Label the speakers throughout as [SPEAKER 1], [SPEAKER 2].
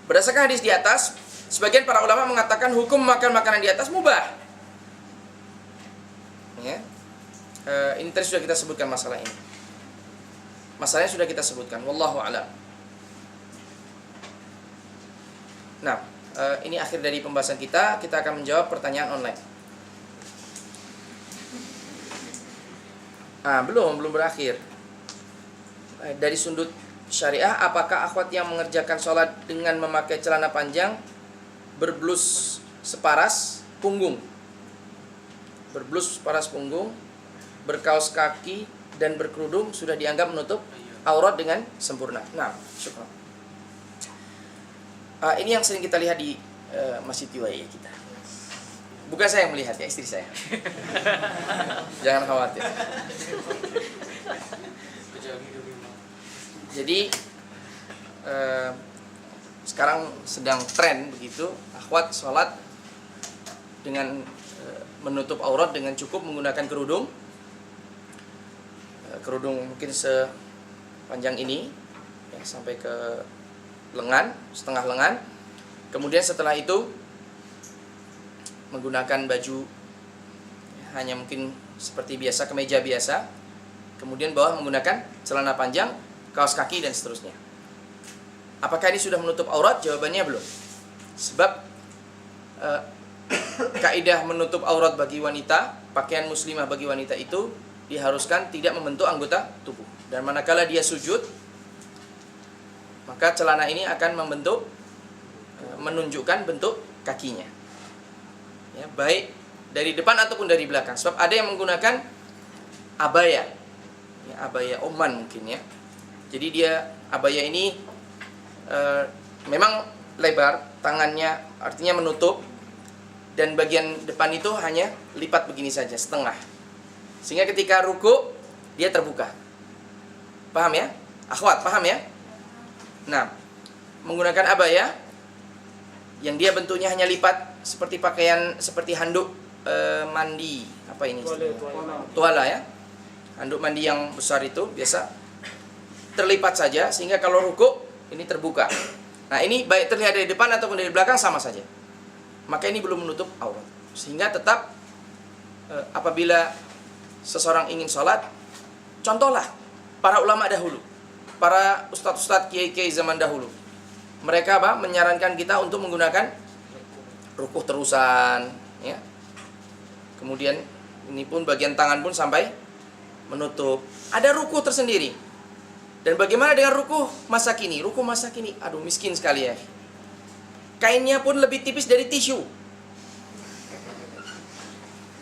[SPEAKER 1] berdasarkan hadis di atas, sebagian para ulama mengatakan hukum makan makanan di atas mubah. Ya. Ini tadi sudah kita sebutkan masalah ini. Masalahnya sudah kita sebutkan. Wallahu a'lam. Nah, ini akhir dari pembahasan kita. Kita akan menjawab pertanyaan online. Belum berakhir. Dari sudut syariah, apakah akhwat yang mengerjakan sholat dengan memakai celana panjang, berblus separas punggung, berkaos kaki dan berkerudung sudah dianggap menutup aurat dengan sempurna? Nah, syukur. Ini yang sering kita lihat di Masjid Tiwai kita. Bukan saya yang melihat, ya istri saya. Jangan khawatir. Jadi sekarang sedang tren begitu, akhwat sholat dengan menutup aurat dengan cukup menggunakan kerudung. Kerudung mungkin sepanjang ini ya, sampai ke lengan, setengah lengan. Kemudian setelah itu menggunakan baju hanya mungkin seperti biasa, kemeja biasa. Kemudian bawah menggunakan celana panjang, kaos kaki dan seterusnya. Apakah ini sudah menutup aurat? Jawabannya belum. Sebab kaidah menutup aurat bagi wanita, pakaian muslimah bagi wanita itu diharuskan tidak membentuk anggota tubuh. Dan manakala dia sujud, maka celana ini akan membentuk, menunjukkan bentuk kakinya. Ya, baik dari depan ataupun dari belakang. Sebab ada yang menggunakan abaya, ya, abaya Oman mungkin ya. Jadi dia abaya ini memang lebar, tangannya artinya menutup, dan bagian depan itu hanya lipat begini saja, setengah. Sehingga ketika ruku dia terbuka. Paham ya? Akhwat, paham ya? Nah, menggunakan abaya yang dia bentuknya hanya lipat seperti pakaian, seperti handuk mandi, apa ini? Tuala ya. Handuk mandi yang besar itu biasa terlipat saja sehingga kalau ruku ini terbuka. Nah, ini baik terlihat dari depan ataupun dari belakang sama saja. Maka ini belum menutup aurat. Sehingga tetap apabila seseorang ingin sholat, contohlah para ulama dahulu, para ustadz-ustadz, kiai-kiai zaman dahulu. Mereka menyarankan kita untuk menggunakan rukuh terusan, ya. Kemudian ini pun bagian tangan pun sampai menutup. Ada rukuh tersendiri. Dan bagaimana dengan rukuh masa kini? Rukuh masa kini, aduh miskin sekali ya. Kainnya pun lebih tipis dari tisu.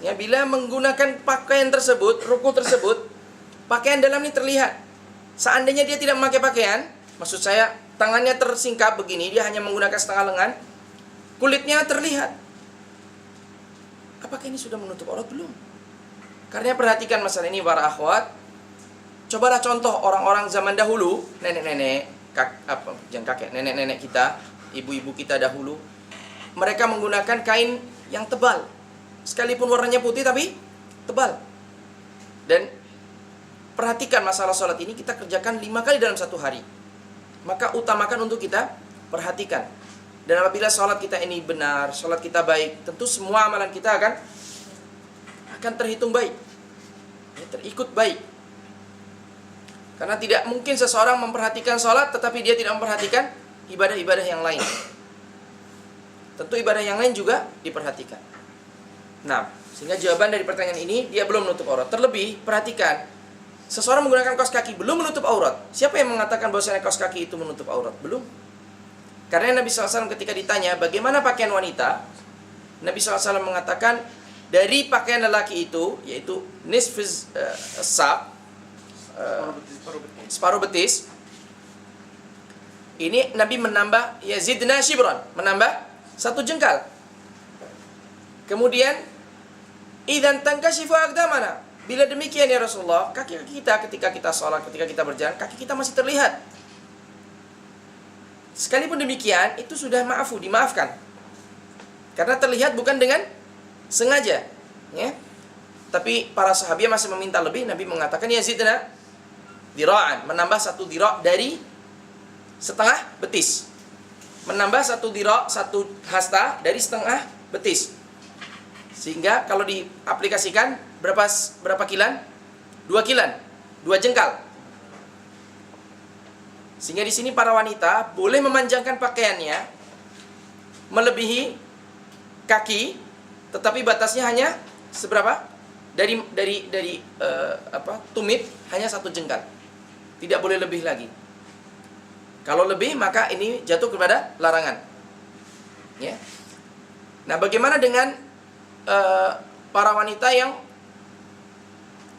[SPEAKER 1] Ya, bila menggunakan pakaian tersebut, rukuh tersebut, pakaian dalam ini terlihat. Seandainya dia tidak memakai pakaian, maksud saya tangannya tersingkap begini, dia hanya menggunakan setengah lengan, kulitnya terlihat. Apakah ini sudah menutup aurat? Belum. Karena perhatikan masalah ini para akhwat. Cobalah contoh orang-orang zaman dahulu, nenek-nenek, jangan kakek, nenek-nenek kita, ibu-ibu kita dahulu. Mereka menggunakan kain yang tebal. Sekalipun warnanya putih tapi tebal. Dan perhatikan masalah sholat ini kita kerjakan 5 kali dalam satu hari. Maka utamakan untuk kita perhatikan. Dan apabila sholat kita ini benar, sholat kita baik, tentu semua amalan kita akan terhitung baik, ya, terikut baik. Karena tidak mungkin seseorang memperhatikan sholat tetapi dia tidak memperhatikan ibadah-ibadah yang lain. Tentu ibadah yang lain juga diperhatikan. Nah, sehingga jawaban dari pertanyaan ini, dia belum menutup aurat. Terlebih, perhatikan, seseorang menggunakan kaos kaki belum menutup aurat. Siapa yang mengatakan bahwasanya kaos kaki itu menutup aurat? Belum. Karena Nabi SAW ketika ditanya bagaimana pakaian wanita, Nabi SAW mengatakan dari pakaian lelaki itu, yaitu nisfiz sab, separuh betis, ini Nabi menambah yazidna shibran, menambah 1 jengkal. Kemudian idzan tankashifu aqdamana, bila demikian ya Rasulullah, kaki kita ketika kita sholat, ketika kita berjalan, kaki kita masih terlihat. Sekalipun demikian, itu sudah dimaafkan. Karena terlihat bukan dengan sengaja, ya. Tapi para sahabat masih meminta lebih. Nabi mengatakan yazidna dira'an, menambah 1 dira' dari setengah betis. Menambah 1 dira', 1 hasta dari setengah betis. Sehingga kalau diaplikasikan berapa kilan? 2 kilan, 2 jengkal. Sehingga di sini para wanita boleh memanjangkan pakaiannya melebihi kaki, tetapi batasnya hanya seberapa? Dari tumit hanya 1 jengkal. Tidak boleh lebih lagi. Kalau lebih maka ini jatuh kepada larangan. Ya. Nah, bagaimana dengan para wanita yang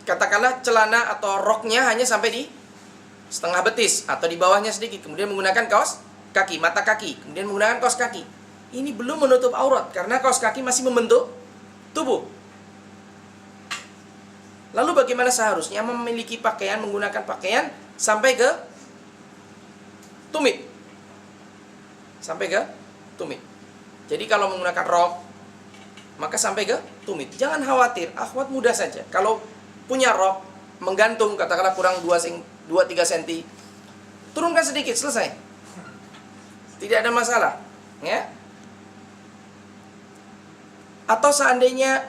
[SPEAKER 1] katakanlah celana atau roknya hanya sampai di setengah betis atau di bawahnya sedikit, kemudian menggunakan kaos kaki, mata kaki, kemudian menggunakan kaos kaki. Ini belum menutup aurat karena kaos kaki masih membentuk tubuh. Lalu bagaimana seharusnya memiliki pakaian, menggunakan pakaian sampai ke tumit? Sampai ke tumit. Jadi kalau menggunakan rok maka sampai ke tumit. Jangan khawatir, akhwat mudah saja. Kalau punya rok menggantung katakanlah kurang 2-3 cm, turunkan sedikit, selesai. Tidak ada masalah, ya. Atau seandainya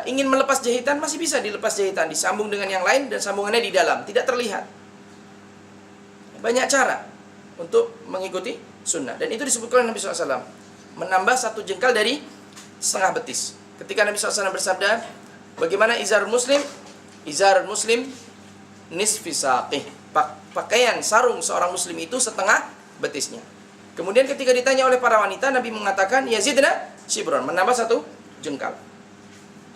[SPEAKER 1] ingin melepas jahitan, masih bisa dilepas jahitan, disambung dengan yang lain dan sambungannya di dalam, tidak terlihat. Banyak cara untuk mengikuti sunnah, dan itu disebutkan oleh Nabi SAW, menambah 1 jengkal dari setengah betis. Ketika Nabi SAW bersabda, bagaimana izar muslim? Izar muslim nisfi saqih. Pakaian sarung seorang muslim itu setengah betisnya. Kemudian ketika ditanya oleh para wanita, Nabi mengatakan yazidna shibron, menambah 1 jengkal.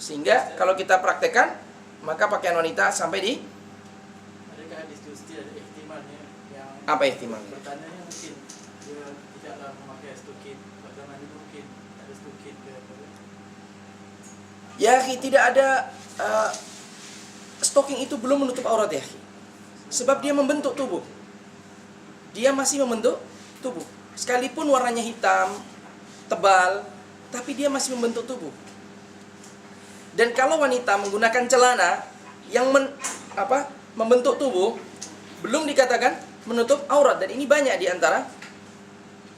[SPEAKER 1] Sehingga kalau kita praktekkan, maka pakaian wanita sampai di
[SPEAKER 2] adakah diskusi ada ihtimalnya yang
[SPEAKER 1] apa ihtimalnya?
[SPEAKER 2] bertanya mungkin dia tidaklah memakai stokit, bagaimana mungkin ada stokit ke
[SPEAKER 1] Ya, tidak ada stocking itu belum menutup aurat ya. Sebab dia membentuk tubuh. Dia masih membentuk tubuh. Sekalipun warnanya hitam, tebal, tapi dia masih membentuk tubuh. Dan kalau wanita menggunakan celana yang membentuk tubuh, belum dikatakan menutup aurat. Dan ini banyak di antara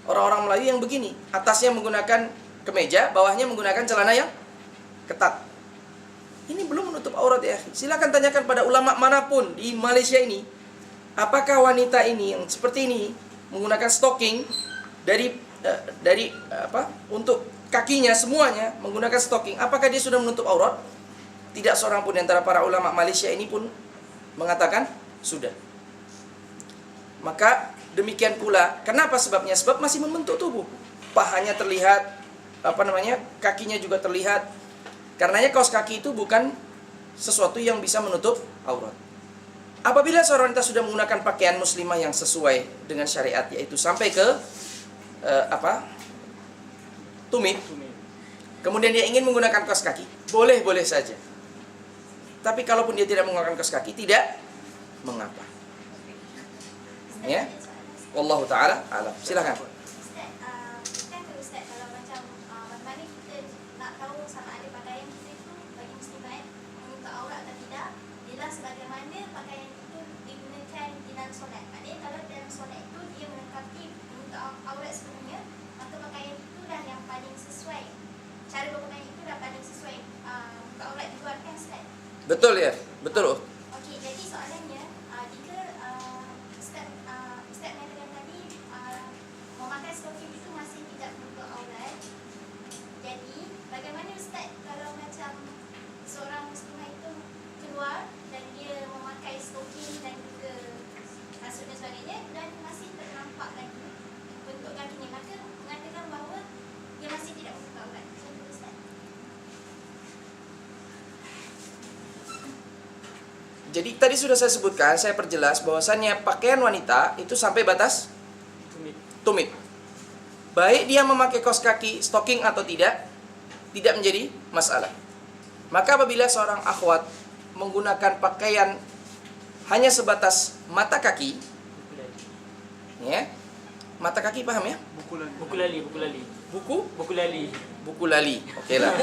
[SPEAKER 1] orang-orang Melayu yang begini. Atasnya menggunakan kemeja, bawahnya menggunakan celana yang ketat. Ini belum menutup aurat ya. Silakan tanyakan pada ulama manapun di Malaysia ini, apakah wanita ini yang seperti ini menggunakan stocking untuk kakinya semuanya menggunakan stocking, apakah dia sudah menutup aurat? Tidak seorang pun di antara para ulama Malaysia ini pun mengatakan sudah. Maka demikian pula, kenapa sebabnya? Sebab masih membentuk tubuh. Pahanya terlihat, kakinya juga terlihat. Karenanya kaos kaki itu bukan sesuatu yang bisa menutup aurat. Apabila seorang wanita sudah menggunakan pakaian muslimah yang sesuai dengan syariat, yaitu sampai ke tumit, kemudian dia ingin menggunakan kaos kaki, boleh-boleh saja. Tapi kalaupun dia tidak menggunakan kaos kaki, tidak mengapa. Ya, wallahu taala alam. Silakan. Betul ya, betul.
[SPEAKER 3] Okey, jadi soalannya, jika Ustaz mengatakan tadi memakai stocking itu masih tidak menutup aurat. Jadi, bagaimana Ustaz kalau macam seorang muslimah itu keluar dan dia memakai stocking dan juga kasut dan sebagainya dan masih ternampak lagi bentuk kakinya, maka mengatakan bahawa dia masih tidak menutup aurat. Macam tu Ustaz.
[SPEAKER 1] Jadi tadi sudah saya sebutkan, saya perjelas bahwasannya pakaian wanita itu sampai batas tumit. Baik dia memakai kaos kaki, stocking atau tidak menjadi masalah. Maka apabila seorang akhwat menggunakan pakaian hanya sebatas mata kaki, ya, mata kaki paham ya?
[SPEAKER 2] buku lali.
[SPEAKER 1] Buku lali, oke lah.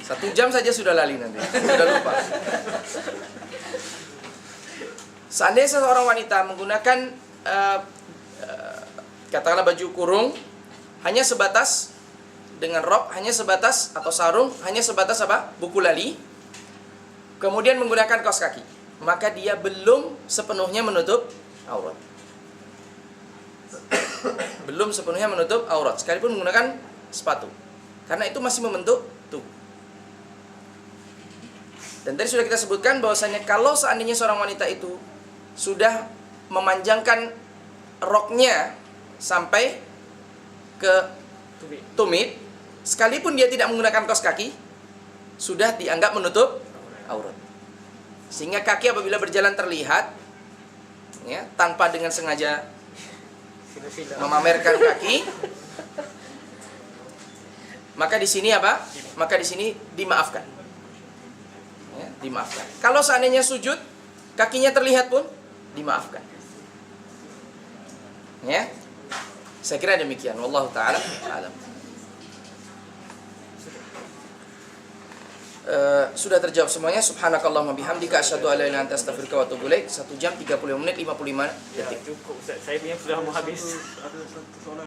[SPEAKER 1] 1 1 jam saja sudah lali nanti, sudah lupa. Seandainya seorang wanita menggunakan katakanlah baju kurung hanya sebatas dengan rok, hanya sebatas atau sarung, hanya sebatas apa? Buku lali. Kemudian menggunakan kaos kaki, maka dia belum sepenuhnya menutup aurat. Belum sepenuhnya menutup aurat, sekalipun menggunakan sepatu. Karena itu masih membentuk tubuh. Dan tadi sudah kita sebutkan bahwasanya kalau seandainya seorang wanita itu sudah memanjangkan roknya sampai ke tumit, sekalipun dia tidak menggunakan kaos kaki, sudah dianggap menutup aurat. Sehingga kaki apabila berjalan terlihat, ya, tanpa dengan sengaja memamerkan kaki, maka di sini apa? Maka di sini dimaafkan. Ya, dimaafkan. Kalau seandainya sujud, kakinya terlihat pun dimaafkan. Ya. Saya kira demikian. Wallahu taala alam. Sudah terjawab semuanya. Subhanakallahumma bihamdika asyhadu an la ilaha illa anta astaghfiruka wa atubu ilaik. 1 jam 30 menit 55 detik.
[SPEAKER 2] Ya, cukup Ustaz. Saya punya sudah mau habis.
[SPEAKER 4] Ada satu soalan.